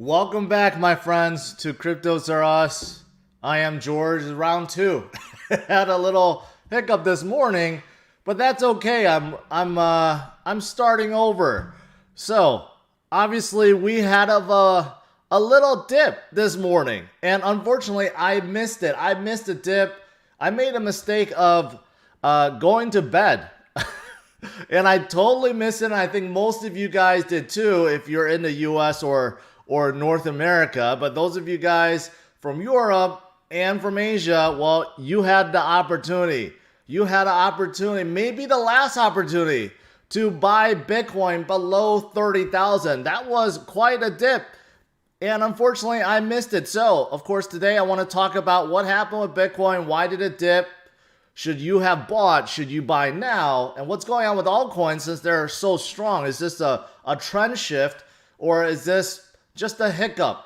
Welcome back, my friends, to CryptosRUs. I am George. Round two. Had a little hiccup this morning, but that's okay. I'm starting over. So obviously we had a little dip this morning, and unfortunately I missed it. I missed a dip. I made a mistake of going to bed. And I totally missed it. And I think most of you guys did too, if you're in the US or North America. But those of you guys from Europe and from Asia, well, you had the opportunity. You had an opportunity, maybe the last opportunity, to buy Bitcoin below 30,000. That was quite a dip. And unfortunately, I missed it. So, of course, today I want to talk about what happened with Bitcoin. Why did it dip? Should you have bought? Should you buy now? And what's going on with altcoins since they're so strong? Is this a trend shift, or is this just a hiccup?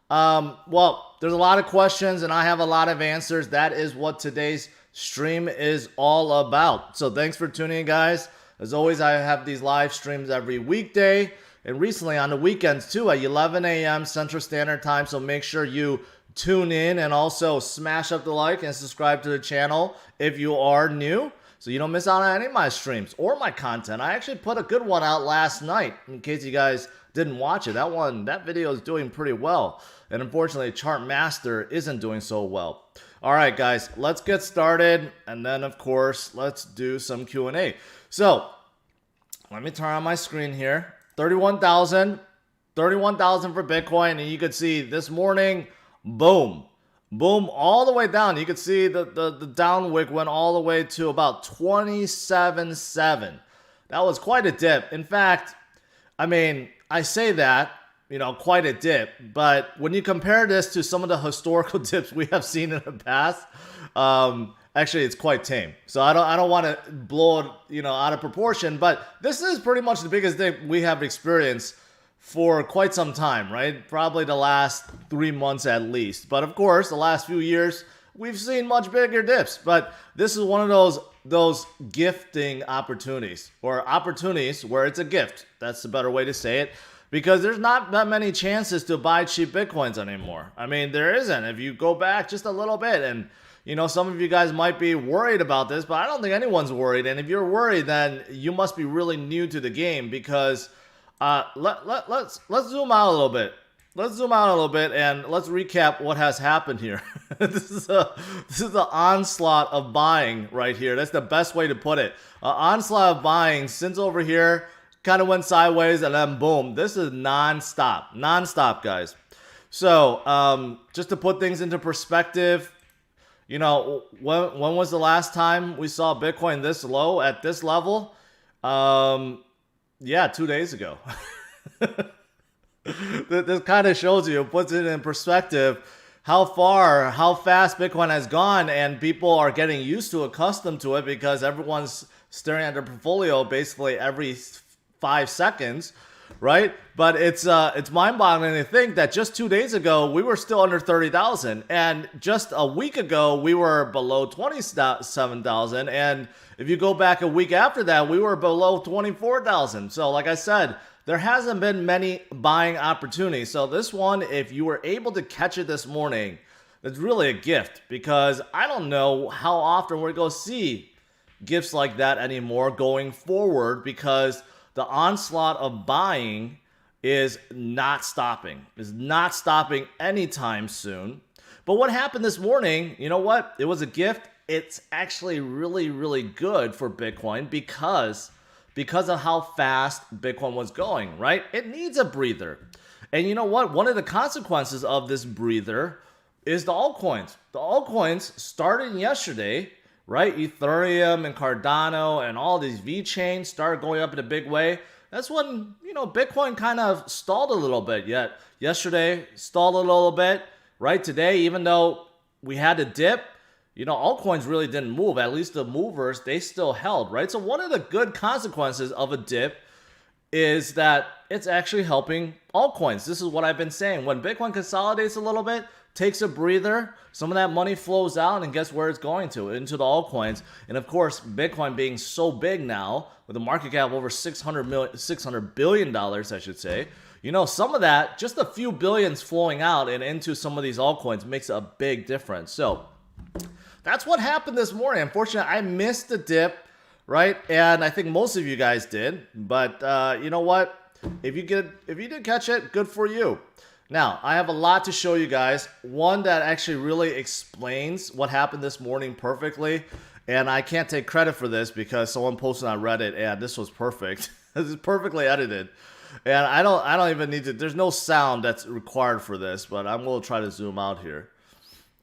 Well, there's a lot of questions and I have a lot of answers. That is what today's stream is all about. So thanks for tuning in, guys. As always, I have these live streams every weekday and recently on the weekends too at 11 a.m. Central Standard Time. So make sure you tune in and also smash up the like and subscribe to the channel if you are new, so you don't miss out on any of my streams or my content. I actually put a good one out last night in case you guys didn't watch it. That video is doing pretty well, and unfortunately Chart Master isn't doing so well. All right, guys, let's get started, and then of course let's do some Q&A. So let me turn on my screen here. 31,000 for Bitcoin, and you could see this morning, boom, all the way down. You can see the down wick went all the way to about 27.7. That was quite a dip. In fact, I mean, I say that, quite a dip, but when you compare this to some of the historical dips we have seen in the past, actually it's quite tame. So I don't want to blow it, out of proportion, but this is pretty much the biggest dip we have experienced for quite some time, right? Probably the last 3 months at least. But of course, the last few years, we've seen much bigger dips. But this is one of those gifting opportunities, or opportunities where it's a gift. That's the better way to say it, because there's not that many chances to buy cheap Bitcoins anymore. I mean, there isn't. If you go back just a little bit, and some of you guys might be worried about this, but I don't think anyone's worried. And if you're worried, then you must be really new to the game, because let's zoom out a little bit. Let's zoom out a little bit and let's recap what has happened here. This is the onslaught of buying right here. That's the best way to put it. Onslaught of buying since over here kind of went sideways, and then boom. This is non-stop, guys. So just to put things into perspective, when was the last time we saw Bitcoin this low at this level? Yeah, 2 days ago. This kind of shows you, puts it in perspective, how fast Bitcoin has gone, and people are getting accustomed to it, because everyone's staring at their portfolio basically every 5 seconds, right? But it's mind-boggling to think that just 2 days ago we were still under 30,000, and just a week ago we were below 27,000, and if you go back a week after that, we were below 24,000. So like I said, there hasn't been many buying opportunities. So this one, if you were able to catch it this morning, it's really a gift, because I don't know how often we're going to see gifts like that anymore going forward, because the onslaught of buying is not stopping. Is not stopping anytime soon. But what happened this morning, you know what? It was a gift. It's actually really, really good for Bitcoin, because of how fast Bitcoin was going, right? It needs a breather. And you know what? One of the consequences of this breather is the altcoins. The altcoins started yesterday, right? Ethereum and Cardano and all these V-chains started going up in a big way. That's when, Bitcoin kind of stalled a little bit. Yet yesterday stalled a little bit, right? Today, even though we had a dip, altcoins really didn't move. At least the movers, they still held, right? So one of the good consequences of a dip is that it's actually helping altcoins. This is what I've been saying. When Bitcoin consolidates a little bit, takes a breather, some of that money flows out, and guess where it's going to? Into the altcoins. And of course, Bitcoin being so big now, with a market cap of over $600 billion, I should say, You know, some of that, just a few billions flowing out and into some of these altcoins makes a big difference. So that's what happened this morning. Unfortunately, I missed the dip, right? And I think most of you guys did. But you know what? If you did catch it, good for you. Now, I have a lot to show you guys. One that actually really explains what happened this morning perfectly. And I can't take credit for this because someone posted on Reddit, and this was perfect. This is perfectly edited. And I don't even need to, there's no sound that's required for this, but I'm going to try to zoom out here.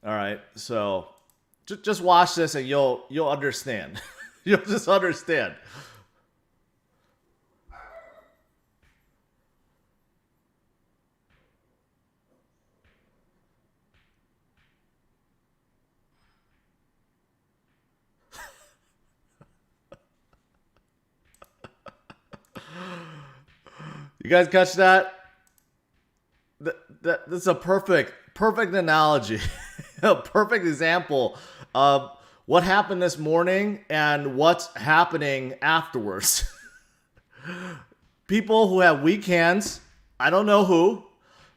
All right, so just watch this and you'll understand. You'll just understand. You guys catch that? That's a perfect analogy. A perfect example of what happened this morning and what's happening afterwards. People who have weak hands, I don't know who,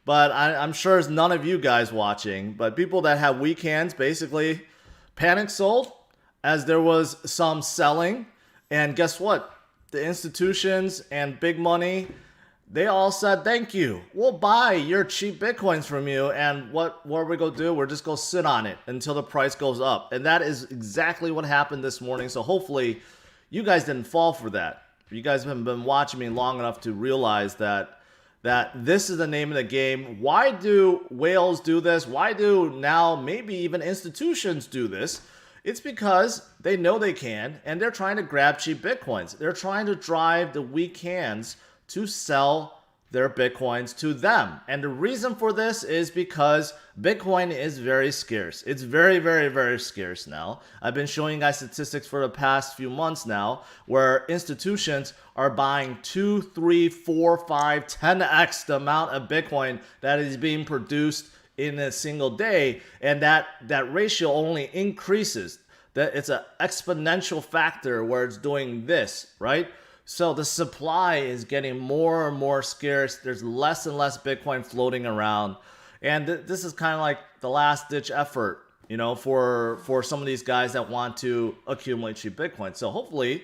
but I'm sure it's none of you guys watching, but people that have weak hands basically panic sold as there was some selling. And guess what? The institutions and big money, they all said, thank you. We'll buy your cheap Bitcoins from you. And what are we going to do? We're just going to sit on it until the price goes up. And that is exactly what happened this morning. So hopefully you guys didn't fall for that. You guys have been watching me long enough to realize that this is the name of the game. Why do whales do this? Why do now maybe even institutions do this? It's because they know they can, and they're trying to grab cheap Bitcoins. They're trying to drive the weak hands to sell their Bitcoins to them. And the reason for this is because Bitcoin is very scarce. It's very, very, very scarce now. I've been showing you guys statistics for the past few months now where institutions are buying 2, 3, 4, 5, 10x the amount of Bitcoin that is being produced in a single day. And that ratio only increases. That it's an exponential factor where it's doing this, right? So the supply is getting more and more scarce. There's less and less Bitcoin floating around. And this is kind of like the last ditch effort, you know, for some of these guys that want to accumulate cheap Bitcoin. So hopefully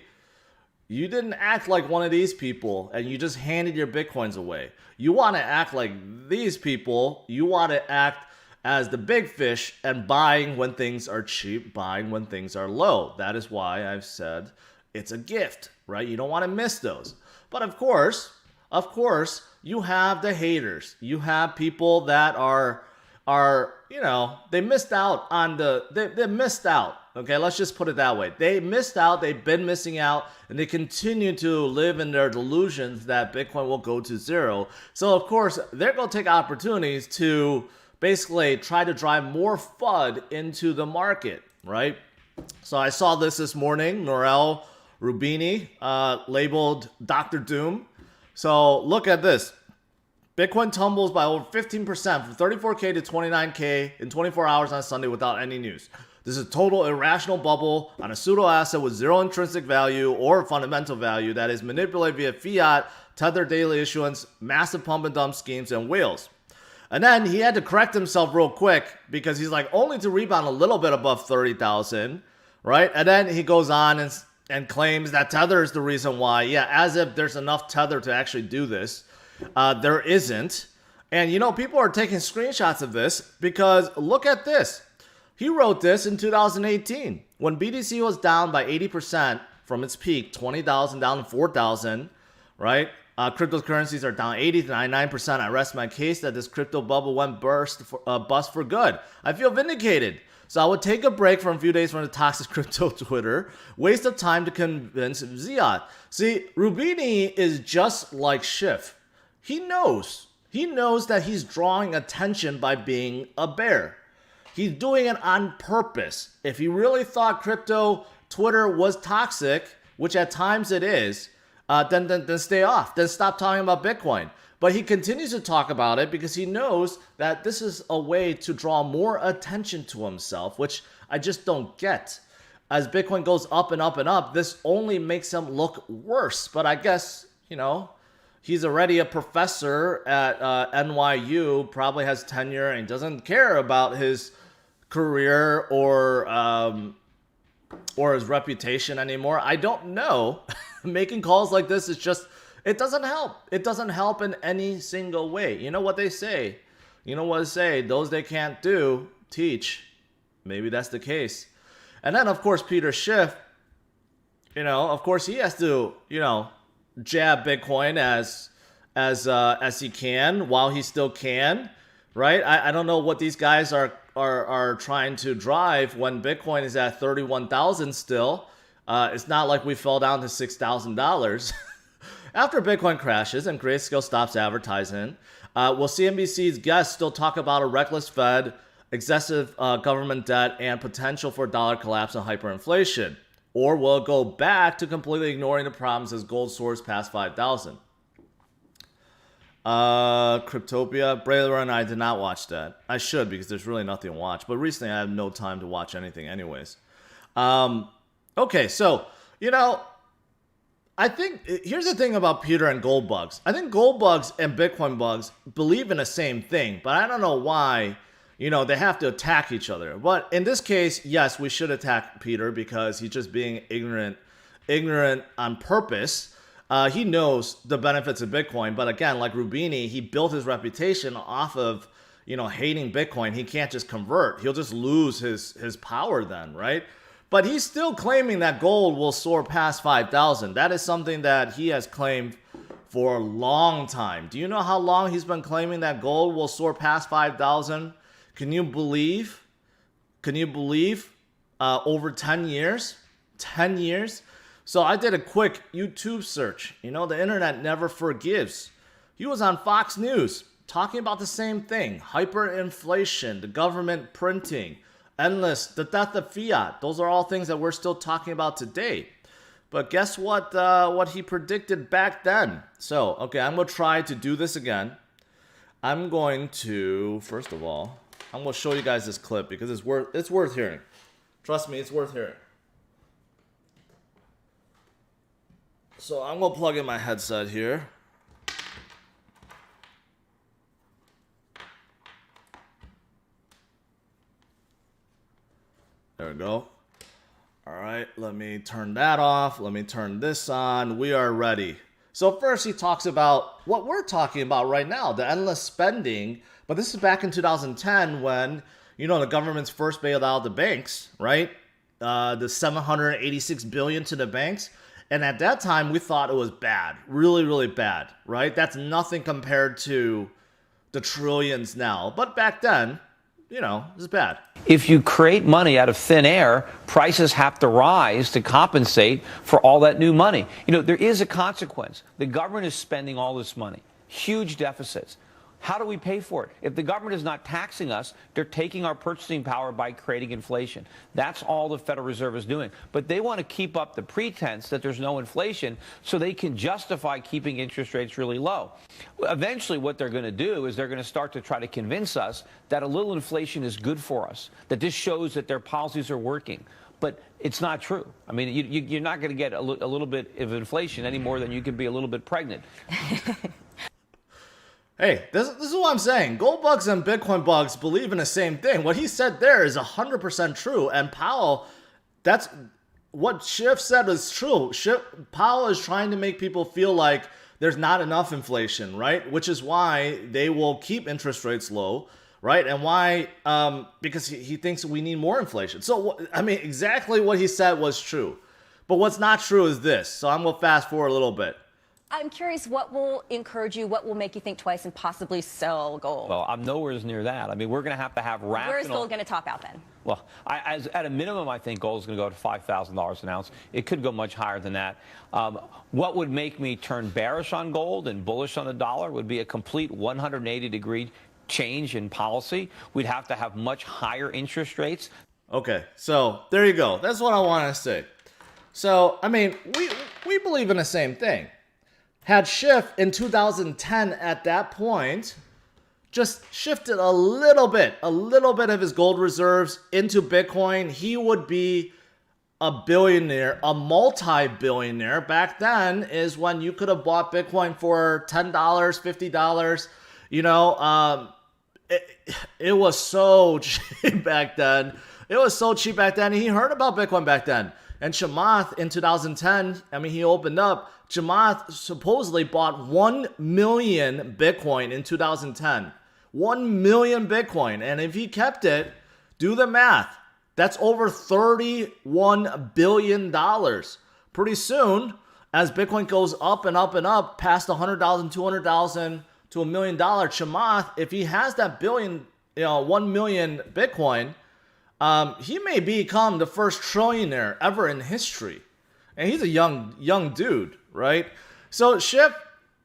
you didn't act like one of these people and you just handed your Bitcoins away. You want to act like these people. You want to act as the big fish and buying when things are cheap, buying when things are low. That is why I've said it's a gift, right? You don't want to miss those. But of course, you have the haters. You have people that are you know, they missed out on they missed out. Okay, let's just put it that way. They missed out, they've been missing out, and they continue to live in their delusions that Bitcoin will go to zero. So of course, they're going to take opportunities to basically try to drive more FUD into the market, right? So I saw this morning, Norel Rubini, labeled Dr. Doom. So look at this. Bitcoin tumbles by over 15% from 34K to 29K in 24 hours on Sunday without any news. This is a total irrational bubble on a pseudo asset with zero intrinsic value or fundamental value that is manipulated via fiat, tethered daily issuance, massive pump and dump schemes, and whales. And then he had to correct himself real quick because he's like, only to rebound a little bit above 30,000, right? And then he goes on and claims that Tether is the reason why. Yeah, as if there's enough Tether to actually do this. There isn't. And, you know, people are taking screenshots of this because look at this. He wrote this in 2018 when BTC was down by 80% from its peak, 20,000 down to 4,000, right? Cryptocurrencies are down 80 to 99%. I rest my case that this crypto bubble went bust for good. I feel vindicated. So I would take a break for a few days from the toxic crypto Twitter. Waste of time to convince Ziad. See, Rubini is just like Schiff. He knows that he's drawing attention by being a bear. He's doing it on purpose. If he really thought crypto Twitter was toxic, which at times it is, then stay off. Then stop talking about Bitcoin. But he continues to talk about it because he knows that this is a way to draw more attention to himself, which I just don't get. As Bitcoin goes up and up and up, this only makes him look worse. But I guess, you know, He's already a professor at NYU, probably has tenure, and doesn't care about his career or his reputation anymore. I don't know. Making calls like this is just, it doesn't help. It doesn't help in any single way. You know what they say? Those they can't do, teach. Maybe that's the case. And then, of course, Peter Schiff, of course, he has to, jab Bitcoin as he can while he still can, right? I don't know what these guys are trying to drive when Bitcoin is at 31,000 still. It's not like we fell down to $6,000. After Bitcoin crashes and Grayscale stops advertising, will CNBC's guests still talk about a reckless Fed, excessive government debt, and potential for dollar collapse and hyperinflation? Or will it go back to completely ignoring the problems as gold soars past 5,000? Cryptopia, Brailer and I did not watch that. I should, because there's really nothing to watch. But recently I have no time to watch anything anyways. Okay, so, I think, here's the thing about Peter and gold bugs. I think gold bugs and Bitcoin bugs believe in the same thing, but I don't know why, they have to attack each other. But in this case, yes, we should attack Peter because he's just being ignorant on purpose. He knows the benefits of Bitcoin, but again, like Rubini, he built his reputation off of, hating Bitcoin. He can't just convert. He'll just lose his power then, right? But he's still claiming that gold will soar past 5,000. That is something that he has claimed for a long time. Do you know how long he's been claiming that gold will soar past 5,000? Can you believe? Over 10 years? 10 years? So I did a quick YouTube search. The internet never forgives. He was on Fox News talking about the same thing. Hyperinflation, the government printing, the death of fiat. Those are all things that we're still talking about today. But guess what he predicted back then? So, okay, I'm going to try to do this again. I'm going to, first of all, I'm going to show you guys this clip because it's worth hearing. Trust me, it's worth hearing. So I'm going to plug in my headset here. There we go. All right, let me turn that off. Let me turn this on. We are ready. So first he talks about what we're talking about right now, the endless spending. But this is back in 2010 when, the government's first bailed out the banks, right? The $786 billion to the banks. And at that time, we thought it was bad, really, really bad, right? That's nothing compared to the trillions now. But back then, it's bad. If you create money out of thin air, prices have to rise to compensate for all that new money. There is a consequence. The government is spending all this money, huge deficits. How do we pay for it? If the government is not taxing us, they're taking our purchasing power by creating inflation. That's all the Federal Reserve is doing. But they want to keep up the pretense that there's no inflation so they can justify keeping interest rates really low. Eventually, what they're going to do is they're going to start to try to convince us that a little inflation is good for us, that this shows that their policies are working. But it's not true. I mean, you're not going to get a little bit of inflation any more than you can be a little bit pregnant. Hey, this is what I'm saying. Gold bugs and Bitcoin bugs believe in the same thing. What he said there is 100% true. And Powell, that's what Schiff said is true. Powell is trying to make people feel like there's not enough inflation, right? Which is why they will keep interest rates low, right? And why? Because he thinks we need more inflation. So, exactly what he said was true. But what's not true is this. So I'm going to fast forward a little bit. I'm curious, what will encourage you, what will make you think twice and possibly sell gold? Well, I'm nowhere near that. We're going to have rational... Where's gold going to top out then? Well, at a minimum, I think gold is going to go to $5,000 an ounce. It could go much higher than that. What would make me turn bearish on gold and bullish on the dollar would be a complete 180-degree change in policy. We'd have to have much higher interest rates. Okay, so there you go. That's what I want to say. So, we believe in the same thing. Had Schiff in 2010 at that point just shifted a little bit of his gold reserves into Bitcoin, he would be a billionaire, a multi-billionaire back then is when you could have bought Bitcoin for $10, $50. You know, it was so cheap back then. It was so cheap back then. He heard about Bitcoin back then. And Chamath in 2010, I mean, he opened up. Chamath supposedly bought 1 million Bitcoin in 2010. 1 million Bitcoin. And if he kept it, do the math. That's over $31 billion. Pretty soon, as Bitcoin goes up and up and up, past 100,000, 200,000 to $1 million, Chamath, if he has that 1 million Bitcoin, he may become the first trillionaire ever in history. And he's a young dude, right? So Schiff,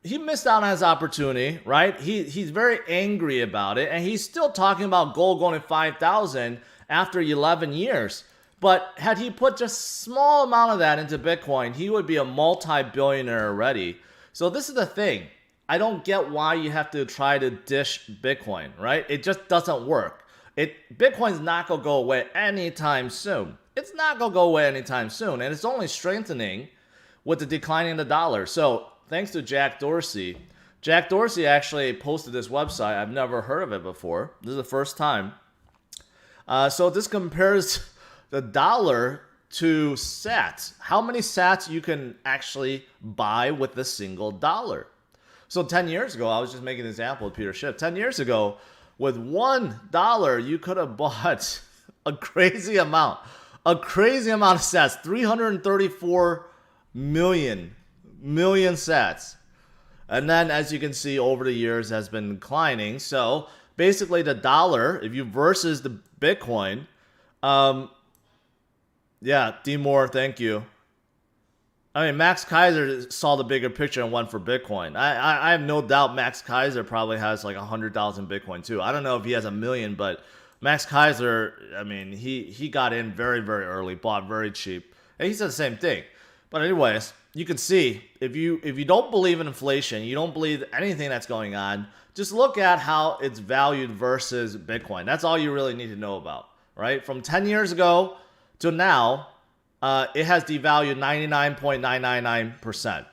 he missed out on his opportunity, right? He's very angry about it, and he's still talking about gold going to 5,000 after 11 years. But had he put just a small amount of that into Bitcoin, he would be a multi-billionaire already. So this is the thing. I don't get why you have to try to dish Bitcoin, right? It just doesn't work. Bitcoin's not going to go away anytime soon. It's not going to go away anytime soon. And it's only strengthening with the declining of the dollar. So thanks to Jack Dorsey. Jack Dorsey actually posted this website. I've never heard of it before. This is the first time. So this compares the dollar to sats. How many sats you can actually buy with a single dollar. So 10 years ago, I was just making an example with Peter Schiff. 10 years ago, with $1, you could have bought a crazy amount of sats, 334 million sats. And then, as you can see, over the years has been declining. So basically, the dollar, if you versus the Bitcoin, yeah, D Moore, thank you. I mean, Max Kaiser saw the bigger picture and went for Bitcoin. I have no doubt Max Kaiser probably has like 100,000 Bitcoin too. I don't know if he has 1 million, but Max Kaiser, I mean, he got in very, very early, bought very cheap. And he said the same thing. But anyways, you can see, if you don't believe in inflation, you don't believe anything that's going on, just look at how it's valued versus Bitcoin. That's all you really need to know about, right? From 10 years ago to now, it has devalued 99.999%.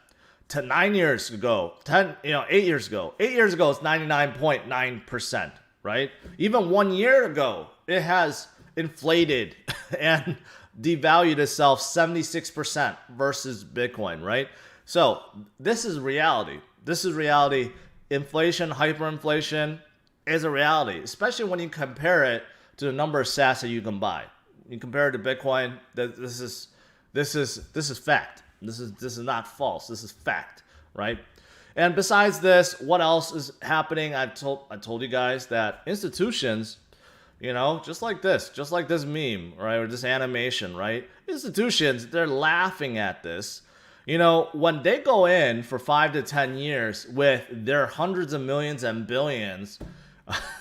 To 9 years ago, 8 years ago. 8 years ago, it's 99.9%, right? Even 1 year ago, it has inflated and devalued itself 76% versus Bitcoin, right? So this is reality. This is reality. Inflation, hyperinflation is a reality, especially when you compare it to the number of sats that you can buy. You compare it to Bitcoin. This is fact. This is not false. This is fact, right? And besides this, what else is happening? I told you guys that institutions, just like this meme, right, or this animation, right? Institutions, they're laughing at this. When they go in for 5 to 10 years with their hundreds of millions and billions,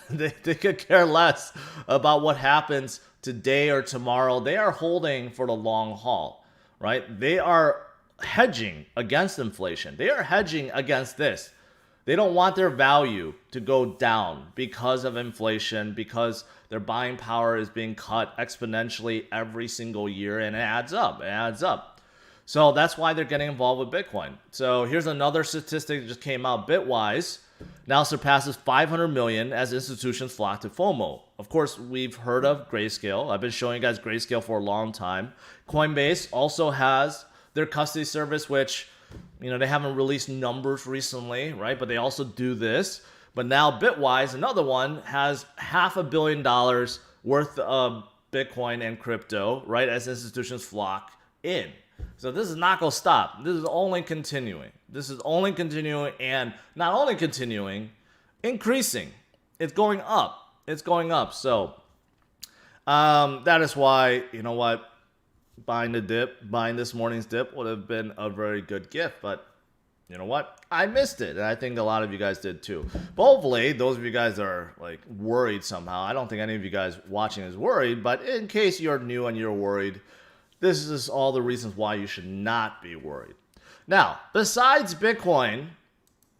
they could care less about what happens today or tomorrow. They are holding for the long haul, right? They are hedging against inflation. They are hedging against this. They don't want their value to go down because of inflation, because their buying power is being cut exponentially every single year, and it adds up. So that's why they're getting involved with Bitcoin. So here's another statistic that just came out. Bitwise now surpasses 500 million as institutions flock to FOMO. Of course, we've heard of Grayscale. I've been showing you guys Grayscale for a long time. Coinbase also has their custody service, which, they haven't released numbers recently, right? But they also do this. But now Bitwise, another one, has $500 million worth of Bitcoin and crypto, right, as institutions flock in. So this is not going to stop. This is only continuing. And not only continuing, increasing. It's going up. So that is why, buying this morning's dip would have been a very good gift. But you know what? I missed it. And I think a lot of you guys did too. But hopefully, those of you guys are worried somehow. I don't think any of you guys watching is worried. But in case you're new and you're worried, this is all the reasons why you should not be worried. Now, besides Bitcoin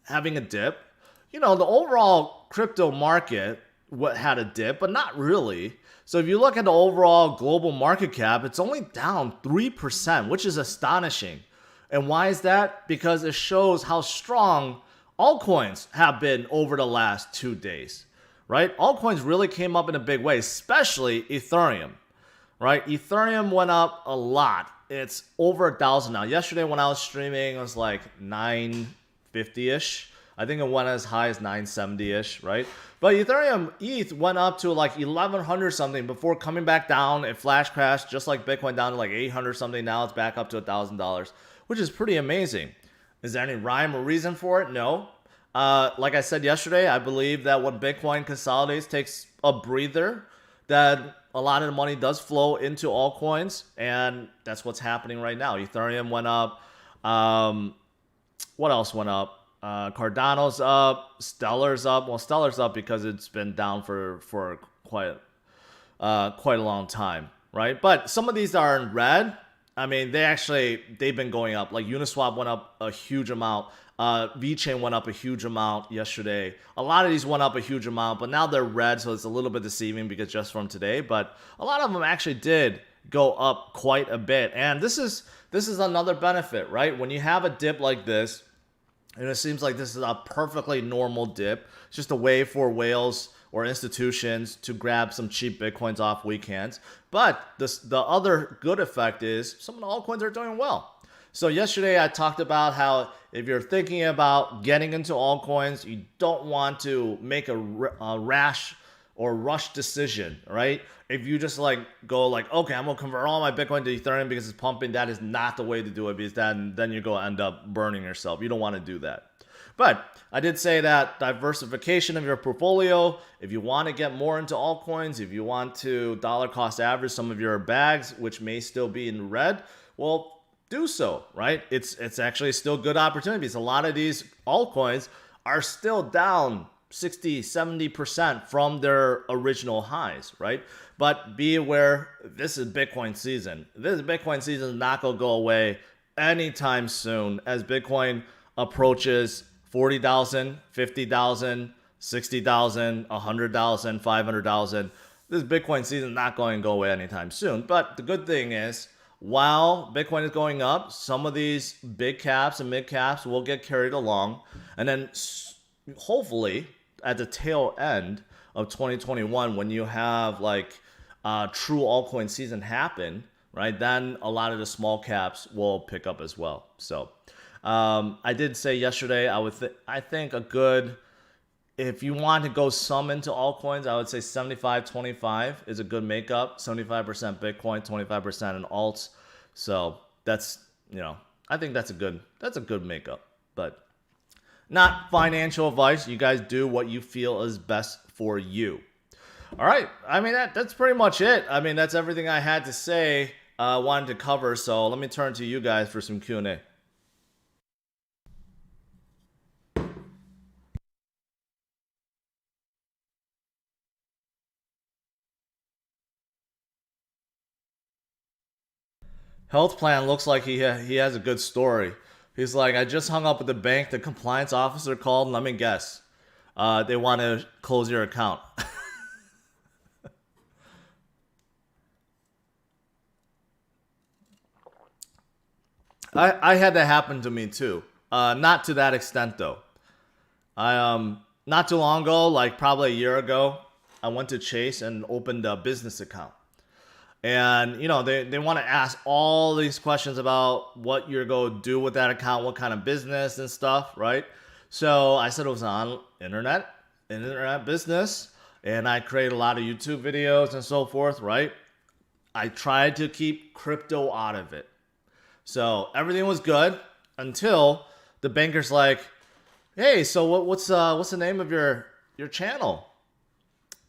having a dip, the overall crypto market what had a dip, but not really. So if you look at the overall global market cap, it's only down 3%, which is astonishing. And why is that? Because it shows how strong altcoins have been over the last 2 days, right? Altcoins really came up in a big way, especially Ethereum, right? Ethereum went up a lot. It's over 1,000 now. Yesterday when I was streaming, it was like 950-ish. I think it went as high as 970-ish, right? But Ethereum ETH went up to like 1,100 something before coming back down. It flash crashed just like Bitcoin down to like 800 something. Now it's back up to $1,000, which is pretty amazing. Is there any rhyme or reason for it? No. Like I said yesterday, I believe that when Bitcoin consolidates, takes a breather, that a lot of the money does flow into altcoins, and that's what's happening right now. Ethereum went up. What else went up? Cardano's up. Stellar's up. Well, Stellar's up because it's been down for quite a long time, right? But some of these are in red. I mean, they've been going up. Like Uniswap went up a huge amount. VeChain went up a huge amount yesterday. A lot of these went up a huge amount, but now they're red, so it's a little bit deceiving because just from today. But a lot of them actually did go up quite a bit. And this is another benefit, right? When you have a dip like this, and it seems like this is a perfectly normal dip. It's just a way for whales or institutions to grab some cheap Bitcoins off weak hands. But the other good effect is some of the altcoins are doing well. So yesterday I talked about how if you're thinking about getting into altcoins, you don't want to make a rash or rush decision, right? If you just go okay, I'm gonna convert all my Bitcoin to Ethereum because it's pumping, that is not the way to do it, because then you're gonna end up burning yourself. You don't want to do that. But I did say that diversification of your portfolio, if you want to get more into altcoins, if you want to dollar cost average some of your bags, which may still be in red, well, do so, right? It's actually still good opportunities. A lot of these altcoins are still down 60, 70% from their original highs, right? But be aware, this is Bitcoin season. This Bitcoin season is not going to go away anytime soon as Bitcoin approaches 40,000, 50,000, 60,000, 100,000, 500,000. This Bitcoin season is not going to go away anytime soon. But the good thing is, while Bitcoin is going up, some of these big caps and mid caps will get carried along. And then hopefully at the tail end of 2021, when you have true altcoin season happen, right, then a lot of the small caps will pick up as well. So I did say yesterday, I think a good, if you want to go some into altcoins, I would say 75-25 is a good makeup. 75% Bitcoin, 25% in alts. So that's, I think that's a good makeup. But not financial advice. You guys do what you feel is best for you. All right. I mean, that's pretty much it. I mean, that's everything I had to say, wanted to cover. So let me turn to you guys for some Q&A. Health plan looks like he has a good story. He's like, I just hung up with the bank. The compliance officer called. Let me guess. They want to close your account. I had that happen to me too. Not to that extent though. Not too long ago, probably a year ago, I went to Chase and opened a business account. And, they want to ask all these questions about what you're going to do with that account, what kind of business and stuff, right? So I said it was on internet business, and I create a lot of YouTube videos and so forth, right? I tried to keep crypto out of it. So everything was good until the banker's like, hey, so what's the name of your channel?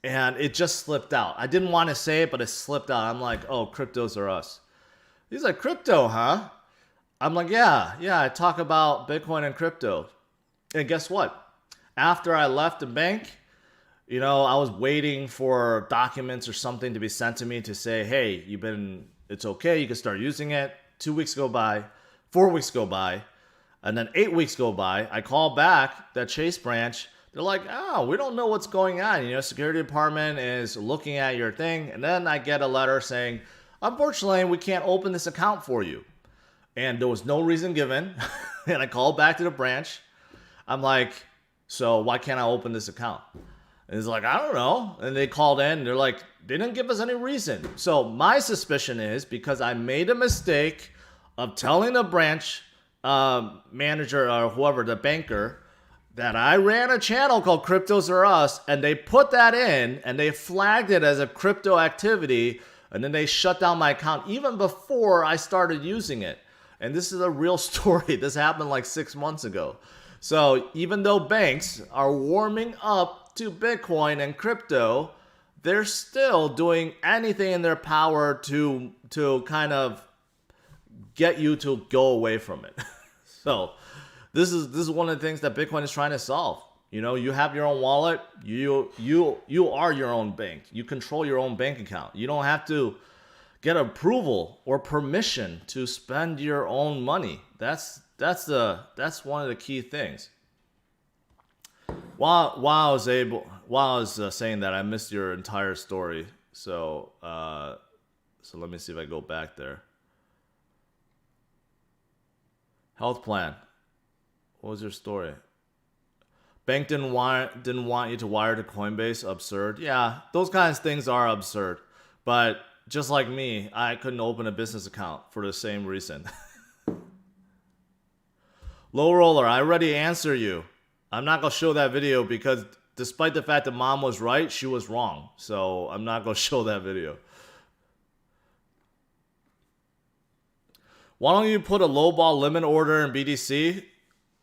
And it just slipped out. I didn't want to say it, but it slipped out. I'm like, oh, CryptosRUs. He's like, crypto, huh? I'm like, yeah, I talk about Bitcoin and crypto. And guess what? After I left the bank, I was waiting for documents or something to be sent to me to say, hey, it's okay, you can start using it. 2 weeks go by, 4 weeks go by, and then 8 weeks go by. I call back that Chase branch. They're like, oh, we don't know what's going on. You know, security department is looking at your thing. And then I get a letter saying, unfortunately, we can't open this account for you. And there was no reason given. And I called back to the branch. I'm like, so why can't I open this account? And it's like, I don't know. And they called in and they're like, they didn't give us any reason. So my suspicion is because I made a mistake of telling the branch manager or whoever, the banker, that I ran a channel called CryptosRUs, and they put that in and they flagged it as a crypto activity, and then they shut down my account even before I started using it. And this is a real story. This happened like 6 months ago. So even though banks are warming up to Bitcoin and crypto, they're still doing anything in their power to kind of get you to go away from it. So this is one of the things that Bitcoin is trying to solve. You know, you have your own wallet. You are your own bank. You control your own bank account. You don't have to get approval or permission to spend your own money. That's one of the key things. While I was saying that, I missed your entire story. So let me see if I go back there. Health plan. What was your story? Bank didn't want you to wire to Coinbase. Absurd. Yeah, those kinds of things are absurd. But just like me, I couldn't open a business account for the same reason. Low roller, I already answered you. I'm not going to show that video because despite the fact that mom was right, she was wrong. So I'm not going to show that video. Why don't you put a lowball limit order in BTC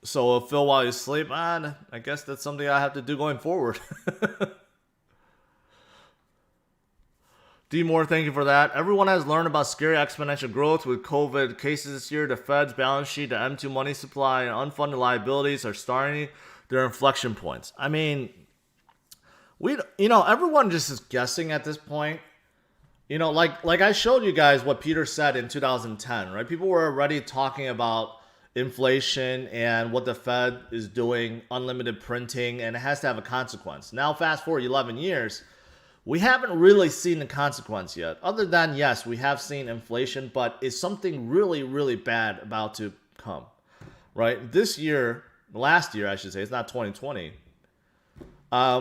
so it'll fill while you sleep? I guess that's something I have to do going forward. D. Moore, thank you for that. Everyone has learned about scary exponential growth with COVID cases this year. The Fed's balance sheet, the M2 money supply, and unfunded liabilities are starting their inflection points. I mean, everyone just is guessing at this point. You know, like I showed you guys what Peter said in 2010, right? People were already talking about inflation and what the Fed is doing, unlimited printing, and it has to have a consequence. Now, fast forward 11 years, we haven't really seen the consequence yet. Other than, yes, we have seen inflation, but is something really, really bad about to come, right? This year, last year, I should say, it's not 2020.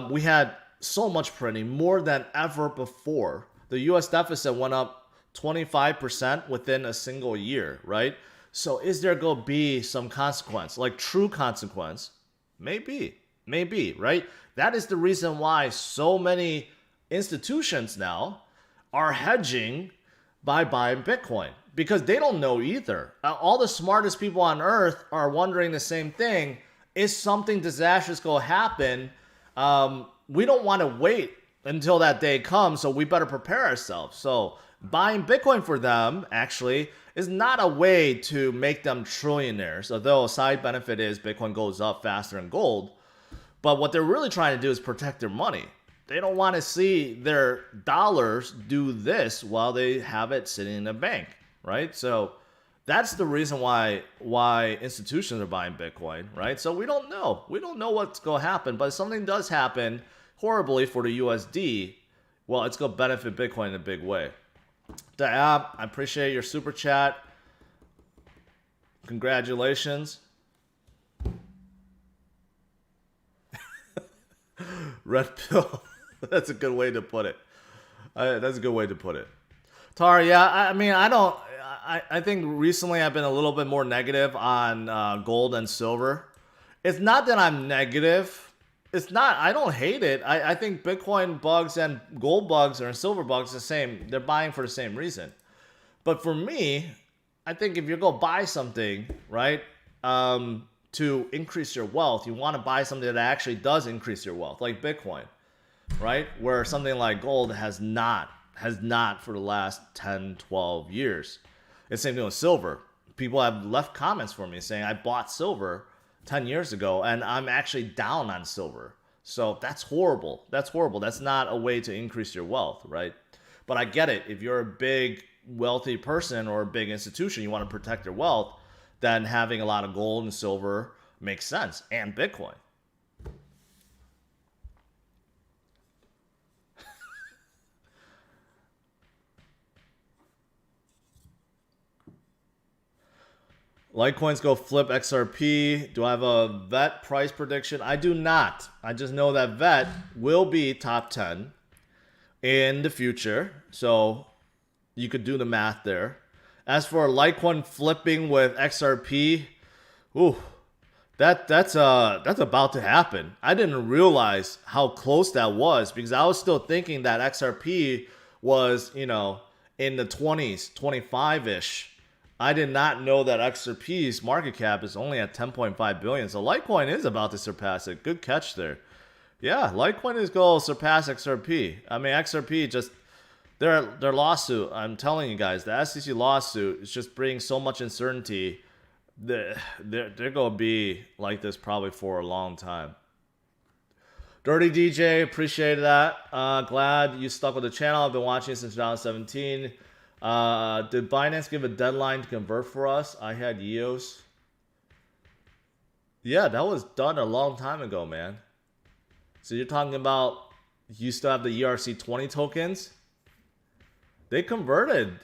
We had so much printing, more than ever before. The U.S. deficit went up 25% within a single year, right? So is there going to be some consequence, like true consequence? Maybe, right? That is the reason why so many institutions now are hedging by buying Bitcoin because they don't know either. All the smartest people on earth are wondering the same thing. Is something disastrous going to happen? We don't want to wait until that day comes, so we better prepare ourselves. So buying Bitcoin for them actually is not a way to make them trillionaires, although a side benefit is Bitcoin goes up faster than gold. But what they're really trying to do is protect their money. They don't want to see their dollars do this while they have it sitting in a bank, right? So that's the reason why institutions are buying Bitcoin, right? So we don't know. We don't know what's going to happen, but if something does happen horribly for the USD, well, it's going to benefit Bitcoin in a big way. The app, I appreciate your super chat. Congratulations. Red pill. That's a good way to put it. That's a good way to put it. Tara, yeah, I think recently I've been a little bit more negative on gold and silver. It's not that I'm negative. It's not, I don't hate it. I think Bitcoin bugs and gold bugs or silver bugs the same. They're buying for the same reason. But for me, I think if you're going to buy something, right, to increase your wealth, you want to buy something that actually does increase your wealth, like Bitcoin, right? Where something like gold has not for the last 10, 12 years. It's the same thing with silver. People have left comments for me saying, I bought silver 10 years ago, and I'm actually down on silver. So that's horrible. That's horrible. That's not a way to increase your wealth, right? But I get it. If you're a big, wealthy person or a big institution, you want to protect your wealth, then having a lot of gold and silver makes sense, and Bitcoin. Litecoins go flip XRP. Do I have a VET price prediction? I do not. I just know that VET will be top 10 in the future. So you could do the math there. As for Litecoin flipping with XRP, ooh, that's about to happen. I didn't realize how close that was because I was still thinking that XRP was, in the 20s, 25-ish. I did not know that XRP's market cap is only at 10.5 billion. So Litecoin is about to surpass it. Good catch there. Yeah, Litecoin is going to surpass XRP. I mean, XRP just their lawsuit. I'm telling you guys, the SEC lawsuit is just bringing so much uncertainty. They're going to be like this probably for a long time. Dirty DJ, appreciate that. Glad you stuck with the channel. I've been watching since 2017. Did Binance give a deadline to convert for us? I had EOS. Yeah, that was done a long time ago, man. So you're talking about you still have the ERC20 tokens? They converted,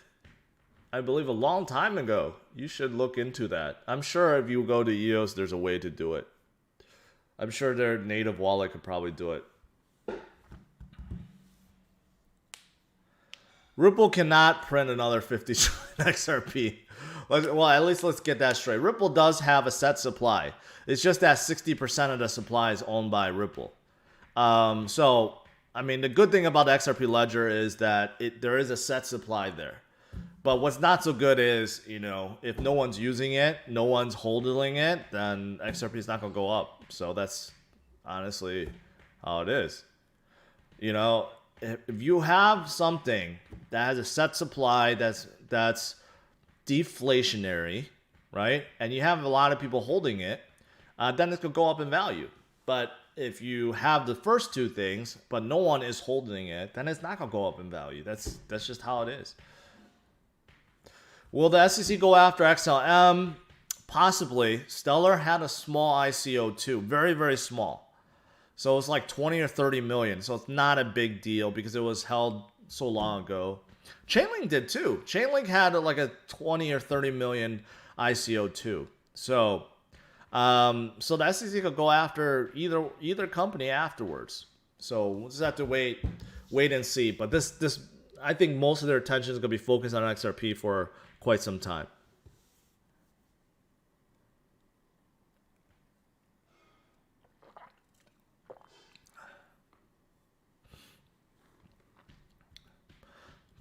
I believe, a long time ago. You should look into that. I'm sure if you go to EOS, there's a way to do it. I'm sure their native wallet could probably do it. Ripple cannot print another 50 XRP. Well, at least let's get that straight. Ripple does have a set supply. It's just that 60% of the supply is owned by Ripple. So, I mean, the good thing about the XRP ledger is that there is a set supply there. But what's not so good is, if no one's using it, no one's holding it, then XRP is not going to go up. So that's honestly how it is. If you have something that has a set supply that's deflationary, right? And you have a lot of people holding it, then it could go up in value. But if you have the first two things, but no one is holding it, then it's not going to go up in value. That's just how it is. Will the SEC go after XLM? Possibly. Stellar had a small ICO too. Very, very small. So it's like 20 or 30 million. So it's not a big deal because it was held so long ago. Chainlink did too. Chainlink had like a 20 or 30 million ICO too. So the SEC could go after either company afterwards. So we'll just have to wait and see. But this I think most of their attention is going to be focused on XRP for quite some time.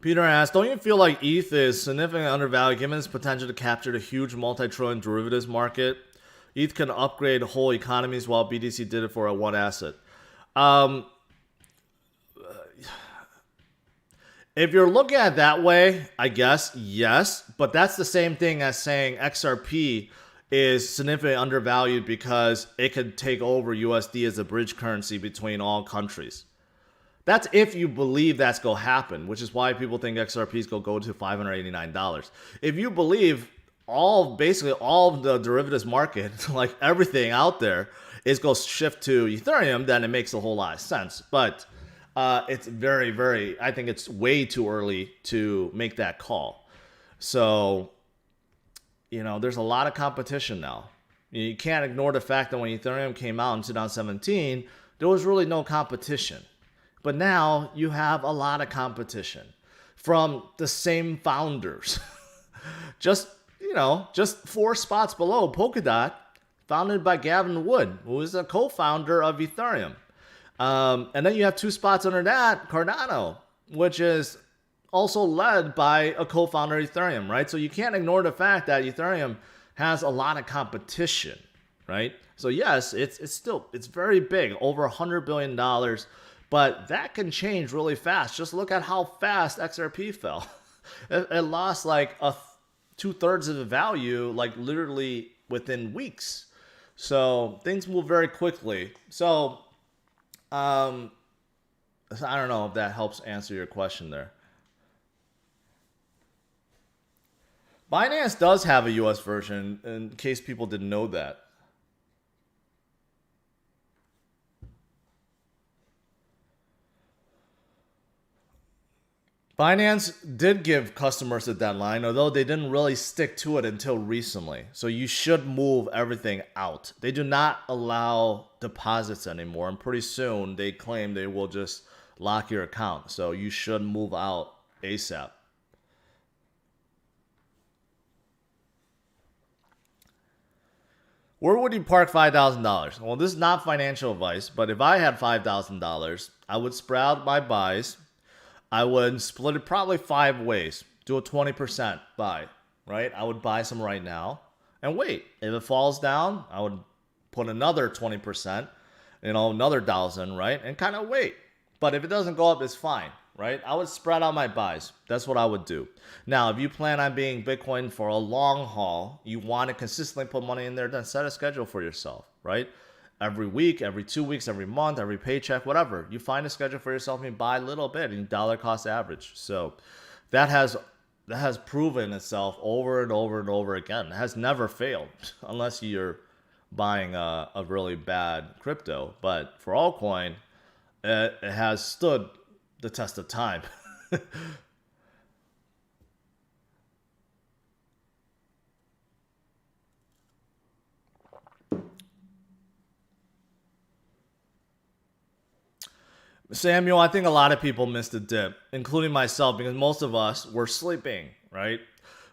Peter asked, don't you feel like ETH is significantly undervalued given its potential to capture the huge multi-trillion derivatives market? ETH can upgrade whole economies while BTC did it for a one asset. If you're looking at it that way, I guess, yes. But that's the same thing as saying XRP is significantly undervalued because it could take over USD as a bridge currency between all countries. That's if you believe that's going to happen, which is why people think XRP is going to go to $589. If you believe basically all of the derivatives market, like everything out there, is going to shift to Ethereum, then it makes a whole lot of sense. But it's very, very, I think it's way too early to make that call. So, there's a lot of competition now. You can't ignore the fact that when Ethereum came out in 2017, there was really no competition. But now you have a lot of competition from the same founders. just 4 spots below, Polkadot, founded by Gavin Wood, who is a co-founder of Ethereum. And then you have 2 spots under that, Cardano, which is also led by a co-founder of Ethereum, right? So you can't ignore the fact that Ethereum has a lot of competition, right? So yes, it's very big, over $100 billion. But that can change really fast. Just look at how fast XRP fell. It lost like 2/3 of the value, like literally within weeks. So things move very quickly. So I don't know if that helps answer your question there. Binance does have a US version, in case people didn't know that. Binance did give customers a deadline, although they didn't really stick to it until recently. So you should move everything out. They do not allow deposits anymore, and pretty soon they claim they will just lock your account. So you should move out ASAP. Where would you park $5,000? Well, this is not financial advice, but if I had $5,000, I would spread out my buys. I would split it probably 5 ways. Do a 20% buy, right? I would buy some right now and wait. If it falls down, I would put another 20%, another 1,000, right? And kind of wait. But if it doesn't go up, it's fine, right? I would spread out my buys. That's what I would do. Now, if you plan on being Bitcoin for a long haul, you want to consistently put money in there, then set a schedule for yourself, right? Every week, every 2 weeks, every month, every paycheck, whatever. You find a schedule for yourself and you buy a little bit in dollar cost average. So that has proven itself over and over and over again. It has never failed unless you're buying a really bad crypto. But for altcoin, it has stood the test of time. Samuel, I think a lot of people missed the dip, including myself, because most of us were sleeping, right?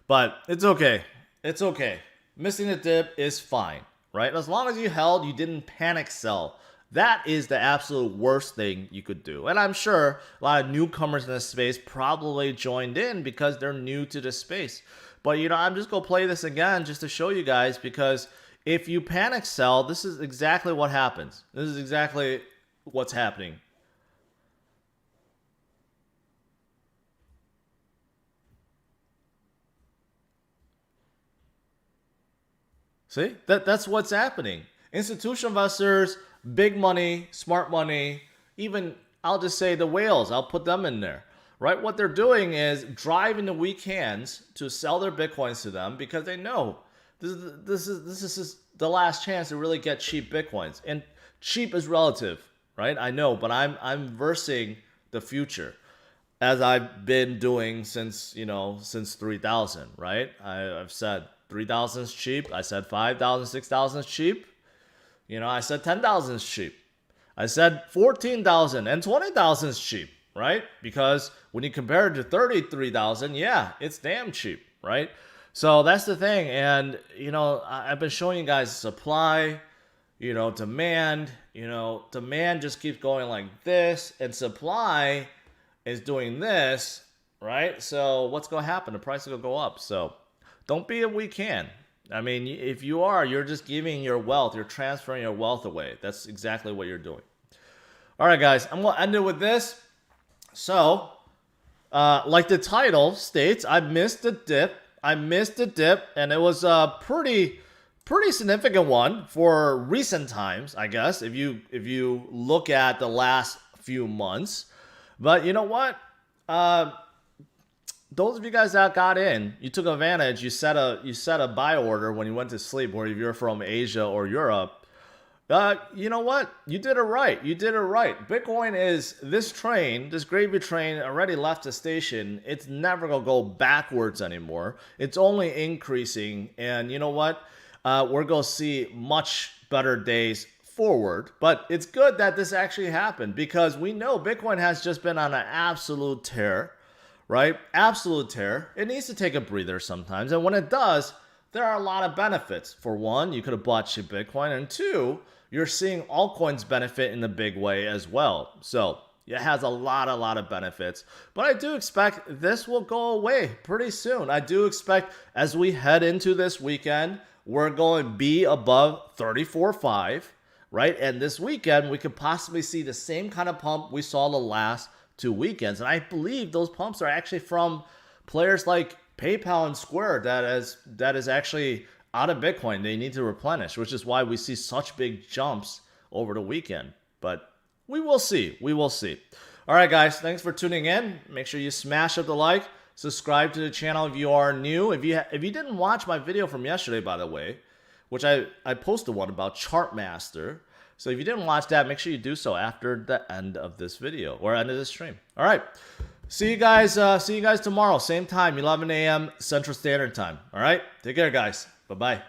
But it's okay. It's okay. Missing the dip is fine, right? As long as you held, you didn't panic sell. That is the absolute worst thing you could do. And I'm sure a lot of newcomers in this space probably joined in because they're new to this space. But, I'm just going to play this again just to show you guys, because if you panic sell, this is exactly what happens. This is exactly what's happening. See, that's what's happening. Institutional investors, big money, smart money, even I'll just say the whales, I'll put them in there, right? What they're doing is driving the weak hands to sell their Bitcoins to them because they know this is the last chance to really get cheap Bitcoins. And cheap is relative, right? I know, but I'm versing the future, as I've been doing since 3,000, right? I've said 3,000 is cheap. I said 5,000, 6,000 is cheap. I said 10,000 is cheap. I said 14,000 and 20,000 is cheap, right? Because when you compare it to 33,000, yeah, it's damn cheap, right? So that's the thing. And, I've been showing you guys supply, demand, demand just keeps going like this, and supply is doing this, right? So what's going to happen? The price is going to go up. So don't be a weak hand. I mean, if you are, you're just giving your wealth. You're transferring your wealth away. That's exactly what you're doing. All right, guys, I'm going to end it with this. So, like the title states, I missed the dip. And it was a pretty significant one for recent times, I guess, if you look at the last few months. But you know what? Those of you guys that got in, you took advantage. You set a buy order when you went to sleep, or if you're from Asia or Europe. You know what? You did it right. Bitcoin is this gravy train already left the station. It's never gonna go backwards anymore. It's only increasing, and you know what? We're gonna see much better days forward. But it's good that this actually happened, because we know Bitcoin has just been on an absolute tear. Right? Absolute tear. It needs to take a breather sometimes. And when it does, there are a lot of benefits. For one, you could have bought cheap Bitcoin. And two, you're seeing altcoins benefit in a big way as well. So it has a lot of benefits. But I do expect this will go away pretty soon. I do expect as we head into this weekend, we're going to be above 34.5, right? And this weekend, we could possibly see the same kind of pump we saw the last 2 weekends. And I believe those pumps are actually from players like PayPal and Square that is actually out of Bitcoin. They need to replenish, which is why we see such big jumps over the weekend. But we will see. All right, guys, thanks for tuning in. Make sure you smash up the like, subscribe to the channel if you are new. If you didn't watch my video from yesterday, by the way, which I posted one about Chartmaster. So if you didn't watch that, make sure you do so after the end of this video or end of this stream. All right. See you guys tomorrow, same time, 11 a.m. Central Standard Time. All right? Take care, guys. Bye-bye.